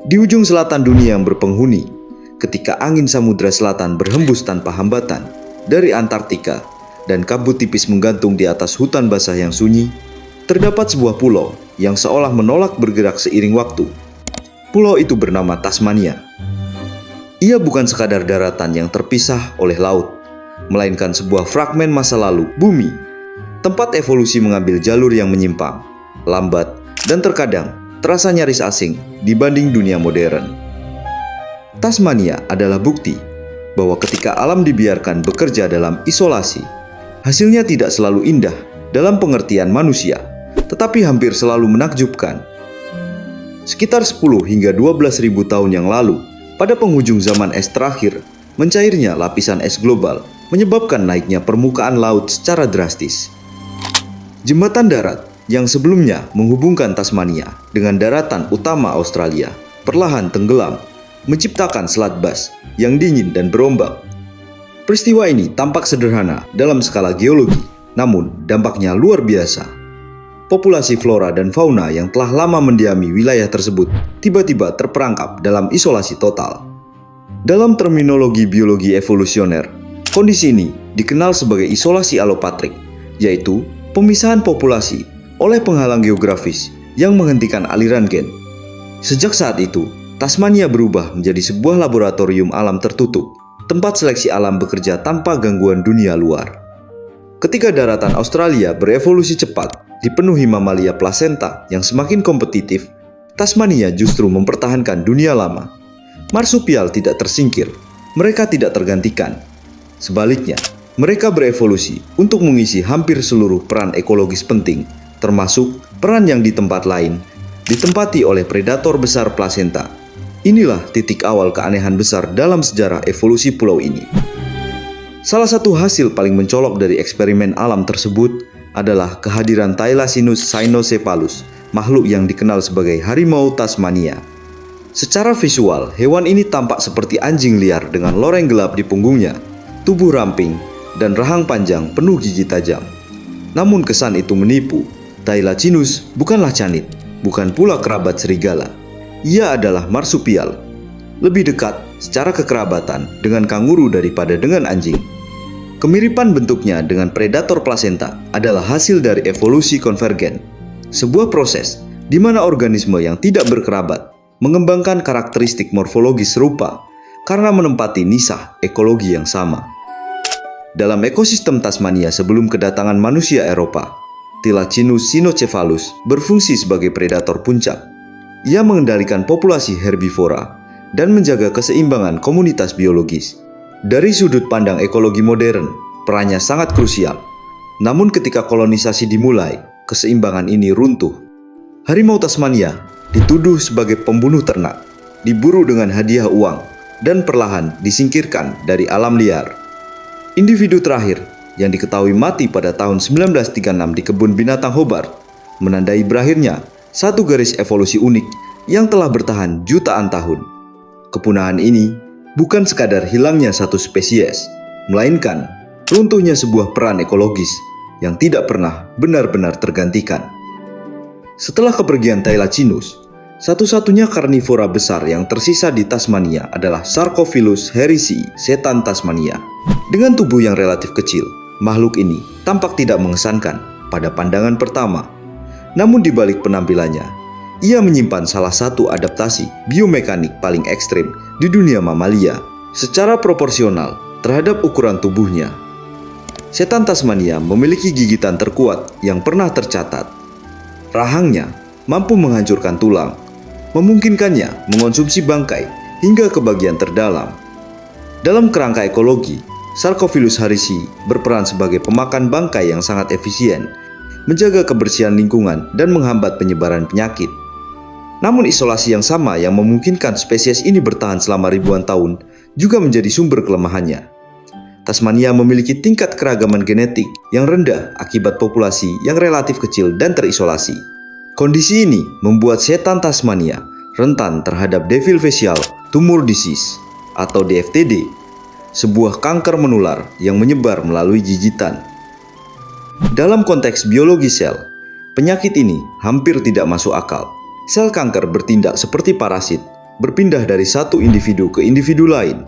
Di ujung selatan dunia yang berpenghuni, ketika angin samudra selatan berhembus tanpa hambatan dari Antartika dan kabut tipis menggantung di atas hutan basah yang sunyi, terdapat sebuah pulau yang seolah menolak bergerak seiring waktu. Pulau itu bernama Tasmania. Ia bukan sekadar daratan yang terpisah oleh laut, melainkan sebuah fragmen masa lalu bumi, tempat evolusi mengambil jalur yang menyimpang, lambat, dan terkadang terasa nyaris asing dibanding dunia modern. Tasmania adalah bukti bahwa ketika alam dibiarkan bekerja dalam isolasi, hasilnya tidak selalu indah dalam pengertian manusia, tetapi hampir selalu menakjubkan. Sekitar 10 hingga 12 ribu tahun yang lalu, pada penghujung zaman es terakhir, mencairnya lapisan es global menyebabkan naiknya permukaan laut secara drastis. Jembatan darat yang sebelumnya menghubungkan Tasmania dengan daratan utama Australia perlahan tenggelam, menciptakan Selat Bass yang dingin dan berombak. Peristiwa ini tampak sederhana dalam skala geologi, namun dampaknya luar biasa. Populasi flora dan fauna yang telah lama mendiami wilayah tersebut tiba-tiba terperangkap dalam isolasi total. Dalam terminologi biologi evolusioner, kondisi ini dikenal sebagai isolasi alopatrik, yaitu pemisahan populasi oleh penghalang geografis yang menghentikan aliran gen. Sejak saat itu, Tasmania berubah menjadi sebuah laboratorium alam tertutup, tempat seleksi alam bekerja tanpa gangguan dunia luar. Ketika daratan Australia berevolusi cepat, dipenuhi mamalia plasenta yang semakin kompetitif, Tasmania justru mempertahankan dunia lama. Marsupial tidak tersingkir, mereka tidak tergantikan. Sebaliknya, mereka berevolusi untuk mengisi hampir seluruh peran ekologis penting, termasuk peran yang di tempat lain ditempati oleh predator besar plasenta. Inilah titik awal keanehan besar dalam sejarah evolusi pulau ini. Salah satu hasil paling mencolok dari eksperimen alam tersebut adalah kehadiran Thylacinus cynocephalus, makhluk yang dikenal sebagai harimau Tasmania. Secara visual, hewan ini tampak seperti anjing liar dengan loreng gelap di punggungnya, tubuh ramping, dan rahang panjang penuh gigi tajam. Namun kesan itu menipu. Thylacinus bukanlah canid, bukan pula kerabat serigala. Ia adalah marsupial, lebih dekat secara kekerabatan dengan kanguru daripada dengan anjing. Kemiripan bentuknya dengan predator plasenta adalah hasil dari evolusi konvergen, sebuah proses di mana organisme yang tidak berkerabat mengembangkan karakteristik morfologis serupa karena menempati nisah ekologi yang sama. Dalam ekosistem Tasmania sebelum kedatangan manusia Eropa, Thylacinus cynocephalus berfungsi sebagai predator puncak. Ia mengendalikan populasi herbivora dan menjaga keseimbangan komunitas biologis. Dari sudut pandang ekologi modern, perannya sangat krusial. Namun ketika kolonisasi dimulai, keseimbangan ini runtuh. Harimau Tasmania dituduh sebagai pembunuh ternak, diburu dengan hadiah uang, dan perlahan disingkirkan dari alam liar. Individu terakhir yang diketahui mati pada tahun 1936 di kebun binatang Hobart menandai berakhirnya satu garis evolusi unik yang telah bertahan jutaan tahun. Kepunahan ini bukan sekadar hilangnya satu spesies, melainkan runtuhnya sebuah peran ekologis yang tidak pernah benar-benar tergantikan. Setelah kepergian Thylacinus, satu-satunya karnivora besar yang tersisa di Tasmania adalah Sarcophilus hericii, setan Tasmania. Dengan tubuh yang relatif kecil, makhluk ini tampak tidak mengesankan pada pandangan pertama. Namun di balik penampilannya, ia menyimpan salah satu adaptasi biomekanik paling ekstrim di dunia mamalia secara proporsional terhadap ukuran tubuhnya. Setan Tasmania memiliki gigitan terkuat yang pernah tercatat. Rahangnya mampu menghancurkan tulang, memungkinkannya mengonsumsi bangkai hingga ke bagian terdalam. Dalam kerangka ekologi, Sarcophilus hericii berperan sebagai pemakan bangkai yang sangat efisien, menjaga kebersihan lingkungan dan menghambat penyebaran penyakit. Namun isolasi yang sama yang memungkinkan spesies ini bertahan selama ribuan tahun juga menjadi sumber kelemahannya. Tasmania memiliki tingkat keragaman genetik yang rendah akibat populasi yang relatif kecil dan terisolasi. Kondisi ini membuat setan Tasmania rentan terhadap Devil Facial Tumor Disease atau DFTD, sebuah kanker menular yang menyebar melalui gigitan. Dalam konteks biologi sel, penyakit ini hampir tidak masuk akal. Sel kanker bertindak seperti parasit, berpindah dari satu individu ke individu lain.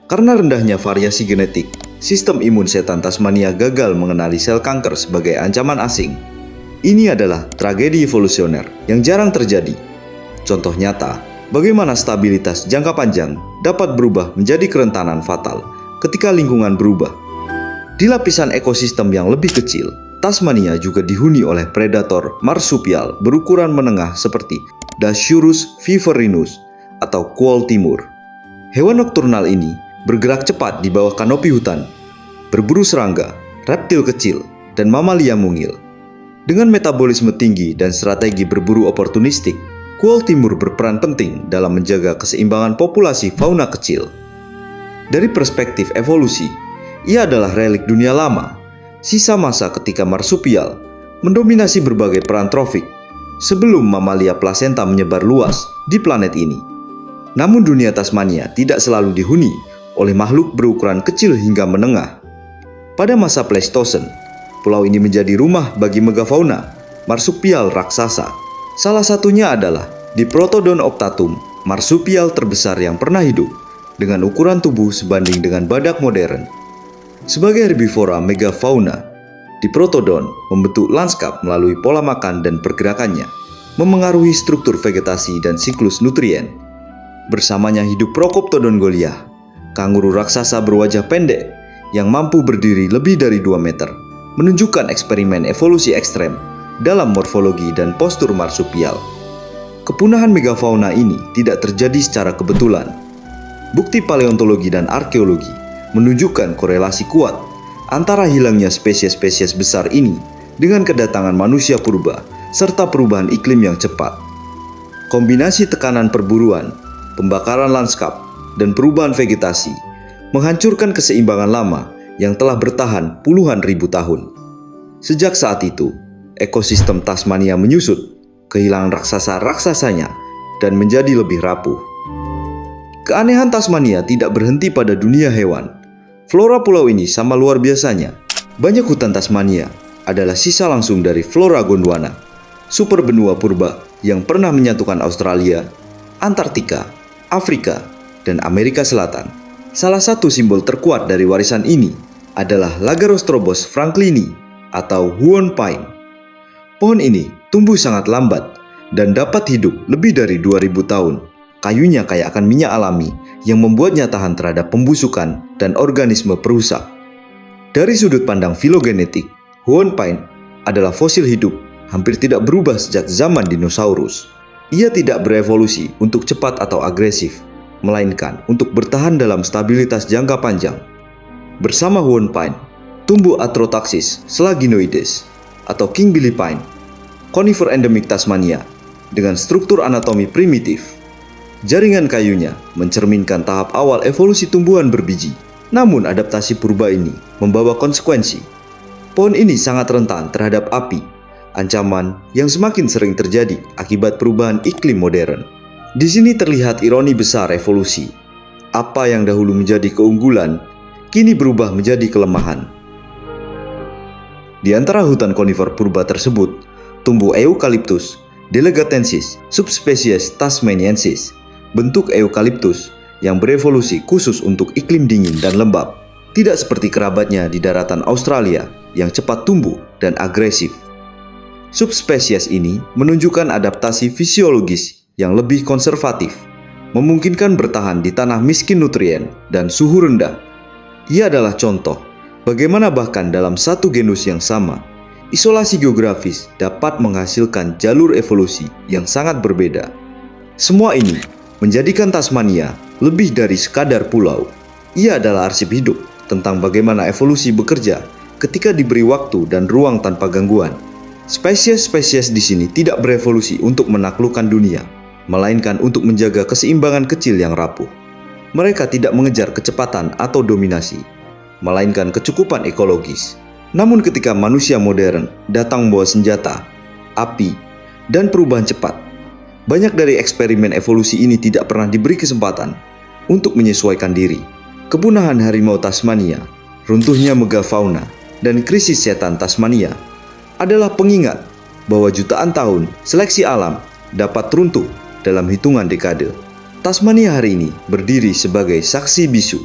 Karena rendahnya variasi genetik, sistem imun setan Tasmania gagal mengenali sel kanker sebagai ancaman asing. Ini adalah tragedi evolusioner yang jarang terjadi. Contoh nyata, bagaimana stabilitas jangka panjang dapat berubah menjadi kerentanan fatal ketika lingkungan berubah. Di lapisan ekosistem yang lebih kecil, Tasmania juga dihuni oleh predator marsupial berukuran menengah seperti Dasyurus viperinus atau kuol timur. Hewan nokturnal ini bergerak cepat di bawah kanopi hutan, berburu serangga, reptil kecil, dan mamalia mungil. Dengan metabolisme tinggi dan strategi berburu oportunistik, kuol timur berperan penting dalam menjaga keseimbangan populasi fauna kecil. Dari perspektif evolusi, ia adalah relik dunia lama, sisa masa ketika marsupial mendominasi berbagai peran trofik sebelum mamalia plasenta menyebar luas di planet ini. Namun dunia Tasmania tidak selalu dihuni oleh makhluk berukuran kecil hingga menengah. Pada masa Pleistosen, pulau ini menjadi rumah bagi megafauna marsupial raksasa. Salah satunya adalah Diprotodon optatum, marsupial terbesar yang pernah hidup, dengan ukuran tubuh sebanding dengan badak modern. Sebagai herbivora megafauna, Diprotodon membentuk lanskap melalui pola makan dan pergerakannya, memengaruhi struktur vegetasi dan siklus nutrien. Bersamanya hidup Procoptodon goliath, kanguru raksasa berwajah pendek yang mampu berdiri lebih dari 2 meter, menunjukkan eksperimen evolusi ekstrem dalam morfologi dan postur marsupial. Kepunahan megafauna ini tidak terjadi secara kebetulan. Bukti paleontologi dan arkeologi menunjukkan korelasi kuat antara hilangnya spesies-spesies besar ini dengan kedatangan manusia purba serta perubahan iklim yang cepat. Kombinasi tekanan perburuan, pembakaran lanskap, dan perubahan vegetasi menghancurkan keseimbangan lama yang telah bertahan puluhan ribu tahun. Sejak saat itu, ekosistem Tasmania menyusut, kehilangan raksasa-raksasanya, dan menjadi lebih rapuh. Keanehan Tasmania tidak berhenti pada dunia hewan. Flora pulau ini sama luar biasanya. Banyak hutan Tasmania adalah sisa langsung dari flora Gondwana, super benua purba yang pernah menyatukan Australia, Antartika, Afrika, dan Amerika Selatan. Salah satu simbol terkuat dari warisan ini adalah Lagerostrobos franklini atau Huon Pine. Pohon ini tumbuh sangat lambat dan dapat hidup lebih dari 2000 tahun. Kayunya kaya akan minyak alami yang membuatnya tahan terhadap pembusukan dan organisme perusak. Dari sudut pandang filogenetik, Huon Pine adalah fosil hidup hampir tidak berubah sejak zaman dinosaurus. Ia tidak berevolusi untuk cepat atau agresif, melainkan untuk bertahan dalam stabilitas jangka panjang. Bersama Huon Pine, tumbuh Atrotaxis slaginoides atau King Billy Pine, konifer endemik Tasmania dengan struktur anatomi primitif. Jaringan kayunya mencerminkan tahap awal evolusi tumbuhan berbiji. Namun adaptasi purba ini membawa konsekuensi. Pohon ini sangat rentan terhadap api, ancaman yang semakin sering terjadi akibat perubahan iklim modern. Di sini terlihat ironi besar evolusi. Apa yang dahulu menjadi keunggulan, kini berubah menjadi kelemahan. Di antara hutan konifer purba tersebut, tumbuh Eucalyptus delegatensis subspesies tasmaniensis, bentuk eukaliptus yang berevolusi khusus untuk iklim dingin dan lembab, tidak seperti kerabatnya di daratan Australia yang cepat tumbuh dan agresif. Subspesies ini menunjukkan adaptasi fisiologis yang lebih konservatif, memungkinkan bertahan di tanah miskin nutrien dan suhu rendah. Ia adalah contoh bagaimana bahkan dalam satu genus yang sama, isolasi geografis dapat menghasilkan jalur evolusi yang sangat berbeda. Semua ini menjadikan Tasmania lebih dari sekadar pulau. Ia adalah arsip hidup tentang bagaimana evolusi bekerja ketika diberi waktu dan ruang tanpa gangguan. Spesies-spesies di sini tidak berevolusi untuk menaklukkan dunia, melainkan untuk menjaga keseimbangan kecil yang rapuh. Mereka tidak mengejar kecepatan atau dominasi, melainkan kecukupan ekologis. Namun ketika manusia modern datang membawa senjata, api, dan perubahan cepat, banyak dari eksperimen evolusi ini tidak pernah diberi kesempatan untuk menyesuaikan diri. Kepunahan harimau Tasmania, runtuhnya megafauna, dan krisis setan Tasmania adalah pengingat bahwa jutaan tahun seleksi alam dapat runtuh dalam hitungan dekade. Tasmania hari ini berdiri sebagai saksi bisu.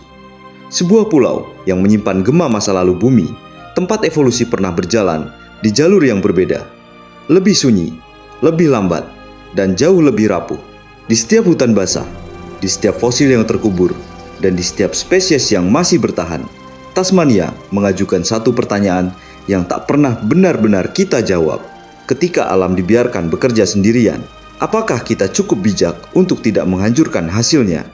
Sebuah pulau yang menyimpan gema masa lalu bumi, tempat evolusi pernah berjalan di jalur yang berbeda. Lebih sunyi, lebih lambat, dan jauh lebih rapuh. Di setiap hutan basah, di setiap fosil yang terkubur, dan di setiap spesies yang masih bertahan, Tasmania mengajukan satu pertanyaan yang tak pernah benar-benar kita jawab. Ketika alam dibiarkan bekerja sendirian, apakah kita cukup bijak untuk tidak menghancurkan hasilnya?